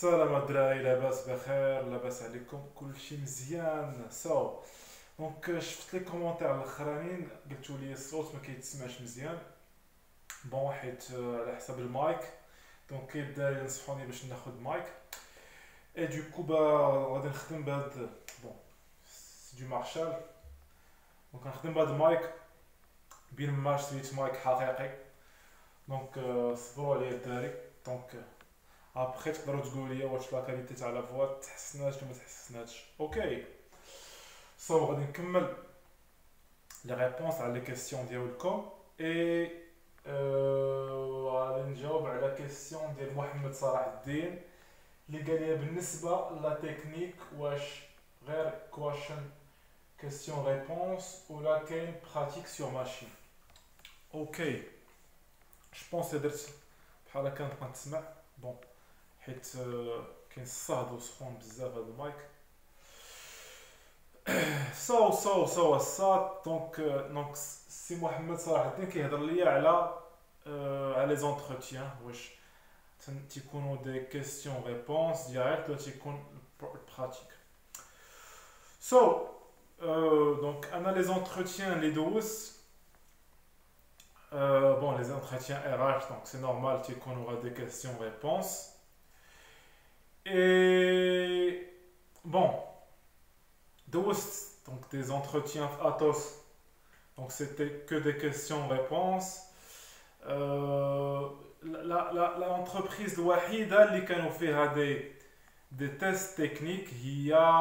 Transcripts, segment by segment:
السلام الدراري، لاباس بخير؟ لاباس عليكم؟ كلشي مزيان؟ دونك شفت لي كومونتير الاخرانيين قلتوا لي الصوت ما كيتسمعش مزيان. بون حيت على حساب المايك. دونك كيبدا ينصحوني باش ناخذ مايك. اي دوكو غادي نخدم بهاد بون سي دو مارشال. دونك غنخدم بهاد المايك بين ما شريت مايك حقيقي. دونك صبروا عليا الدراري. دونك ابخي تقدروا تقولوا لي واش لا كاليتي تاع لا فوا تحسنات ولا ما تحسناتش. اوكي، غادي نكمل لي ريبونس على لي كيسيون ديالكم. اي غادي نجاوب على كيسيون ديال محمد صلاح الدين اللي قال لي بالنسبه لا تكنيك واش غير كواشن كيسيون ريبونس ولا كاين براتيك سور ماشين. اوكي، جو بونس درت بحال هكا نبقى نسمع بون حيت كاين الصهد وسخون بزاف هاد المايك. الصاد. دونك سي محمد صلاح الدين كيهضر ليا على لي زونتروتيان، واش تيكونوا دي كيسيون ريبونس ديريكت ولا تيكون براتيك. دونك انا لي زونتروتيان اللي دوزت bon, les entretiens RH, donc c'est normal qu'on aura des questions-réponses. Et bon, donc des entretiens Atos, donc c'était que des questions-réponses. L'entreprise Wahida, qui a fait des tests techniques, il y a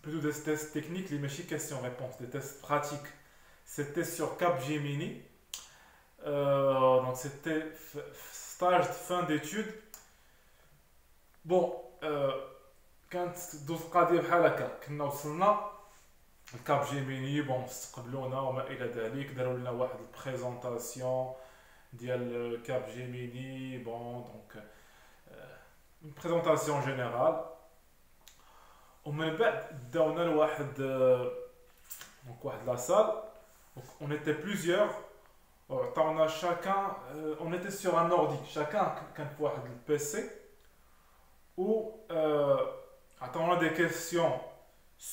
plutôt des tests techniques, les machines questions-réponses, des tests pratiques. C'était sur Capgemini. Donc c'était stage de fin d'études. Bon, كانت دوز قضيه بحال هكا. كنا وصلنا لكابجيميني، بون استقبلونا وما الى ذلك، داروا لنا واحد البريزونطاسيون ديال كابجيميني. بون دونك اون بريزونطاسيون جينيرال، ومن بعد داونا لواحد دونك واحد لا سال. On était plusieurs, on était sur un ordi, chacun a un PC, où on a des questions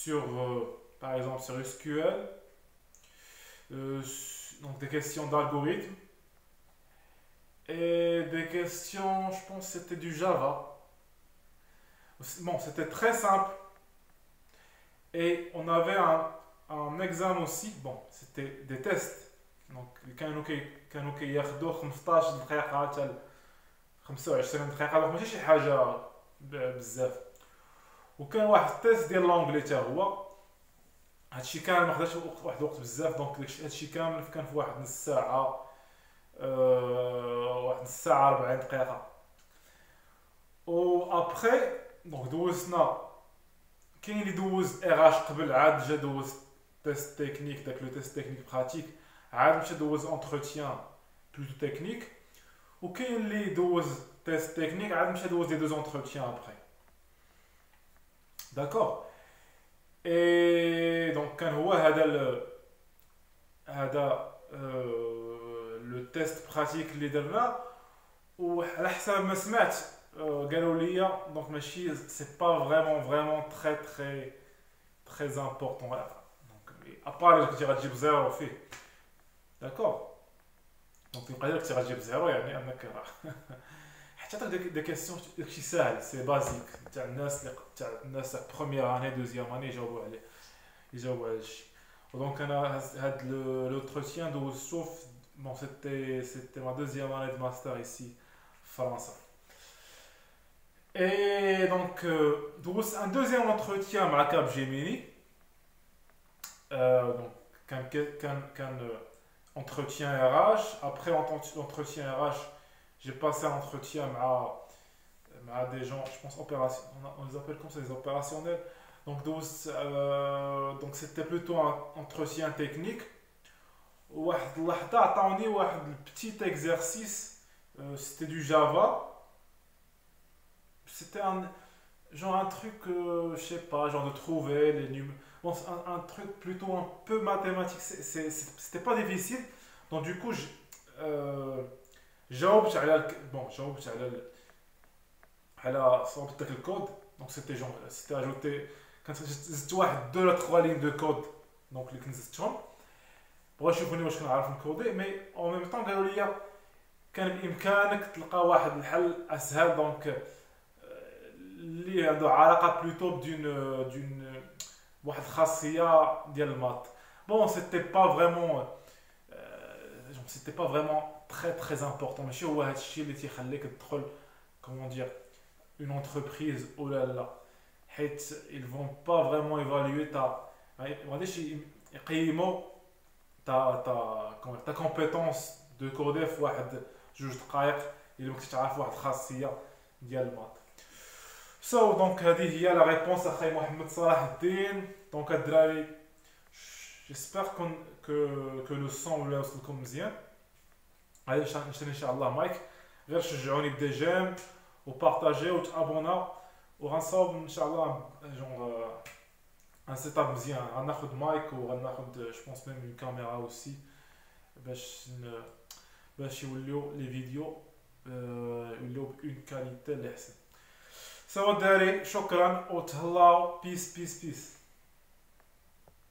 sur, par exemple, sur SQL, donc des questions d'algorithme, et des questions, je pense que c'était du Java. Bon, c'était très simple, et on avait un examen aussi. Bon, c'était des tests. Donc كانوا كياخذوا 15 دقيقه حتى 25 دقيقه، دونك ماشي شي حاجه بزاف. وكان واحد التيست ديال لونجلي حتى هو. هادشي كامل ما خداش واحد الوقت بزاف، دونك هادشي كامل كان في واحد نص ساعه، واحد نص ساعه 40 دقيقه. و ابخي دونك دوزنا، كاين اللي دوز RH قبل عاد جا دوز test technique, donc le test technique pratique, عاد دوز entretien plutôt technique, ou كاين اللي دوز test technique عاد دوز les deux entretiens après. D'accord. Et donc كان هو هذا le test pratique اللي درنا. وعلى حسب ما سمعت قالوا لي donc ماشي c'est pas vraiment très important. Voilà. À part que tu vas zéro فيه. D'accord. Donc يبقى لك تغتجيب زيرو، يعني انك حتى دي كيسيون داكشي ساهل، سي بازيك تاع الناس بروميير اني دوزيام اني يجاوبوا على هادشي. دونك انا هاد لوتروتيان دوز شوف بون سيتي ما دوزيام اني دو ماستر ايسي فرنسا. Et donc دوز ان دوزيام entretien مع كابجيميني. Donc, qu'un entretien RH. Après l'entretien RH, j'ai passé un entretien avec des gens, je pense, on les appelle comme ça, les opérationnels. Donc c'était plutôt un entretien technique. واحد اللحظة عطاوني واحد petit exercice, c'était du Java. C'était un truc, je sais pas, genre de trouver les numéros. Bon, c'est un truc plutôt un peu mathématique, c'était pas difficile. Donc du coup, جاوبت على بحال صوبت داك الكود. دونك سيتي جون سيتي اجوتي، كانت زدت واحد دو ولا تخوا لين دو كود دونك اللي كنت زدتهم، بغاو يشوفوني واش كنعرف نكودي. مي اون ميم طون قالوا لي كان بامكانك تلقى واحد الحل اسهل، دونك اللي عنده علاقه بلوتو دون واحد الخاصيه ديال المات. بون سيتي با فريمون سيتي با فريمون تري امبورطون، ماشي هو هذا الشيء اللي تيخليك تدخل كومون دير اون انتربريز ولا لا، حيت ils vont pas vraiment évaluer ta ما غاديش يقيموا تا كومبيتونس دو كودي في واحد جوج دقائق الا ما كنتش تعرف واحد الخاصيه ديال المات. سو دونك هذه هي لا ريبونس اخي محمد صلاح الدين. دونك الدراري جيسبر كو لو سون ولا وصلكم مزيان. غادي نشري ان شاء الله مايك، غير شجعوني بدي جيم وبارطاجي وتابونا، وغنصاوب ان شاء الله جونغ ان سيت اب مزيان. غناخد مايك وغناخد جو بونس ميم اون كاميرا اوسي باش يوليو لي فيديو يوليو بأون كاليتي اللي احسن. سوا الدراري شكرا وتهلاو. بيس بيس بيس.